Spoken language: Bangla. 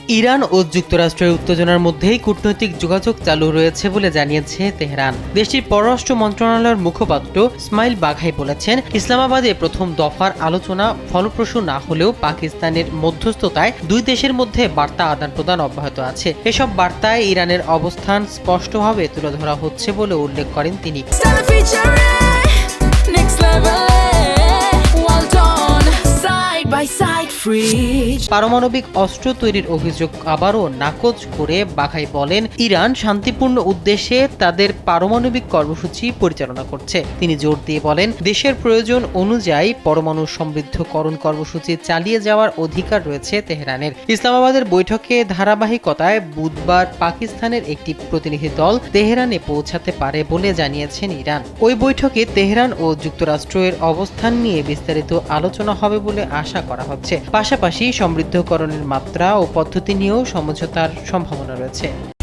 ইরান ও যুক্তরাষ্ট্রের উত্তেজনার মধ্যেই কূটনৈতিক যোগাযোগ চালু রয়েছে বলে জানিয়েছে তেহরান। দেশটির পররাষ্ট্র মন্ত্রণালয়ের মুখপাত্র ইসমাইল বাঘাই বলেছেন, ইসলামাবাদে প্রথম দফার আলোচনা ফলপ্রসূ না হলেও পাকিস্তানের মধ্যস্থতায় দুই দেশের মধ্যে বার্তা আদান-প্রদান অব্যাহত আছে। এসব বার্তায় ইরানের অবস্থান স্পষ্টভাবে তুলে ধরা হচ্ছে বলে উল্লেখ করেন তিনি। পারমাণবিক অস্ত্র তৈরির অভিযোগ আবারও নাকচ করে বাঘাই বলেন, ইরান শান্তিপূর্ণ উদ্দেশ্যে তাদের পারমাণবিক কর্মসূচি পরিচালনা করছে। তিনি জোর দিয়ে বলেন, দেশের প্রয়োজন অনুযায়ী পরমাণু সমৃদ্ধকরণ কর্মসূচি চালিয়ে যাওয়ার অধিকার রয়েছে তেহরানের। ইসলামাবাদের বৈঠকে ধারাবাহিকতায় বুধবার পাকিস্তানের একটি প্রতিনিধি দল তেহরানে পৌঁছাতে পারে বলে জানিয়েছেন ইরান। ওই বৈঠকে তেহরান ও যুক্তরাষ্ট্রের অবস্থান নিয়ে বিস্তারিত আলোচনা হবে বলে আশা করা হচ্ছে। পাশাপাশি সমৃদ্ধকরণের মাত্রা ও পদ্ধতি নিয়েও সমঝোতার সম্ভাবনা রয়েছে।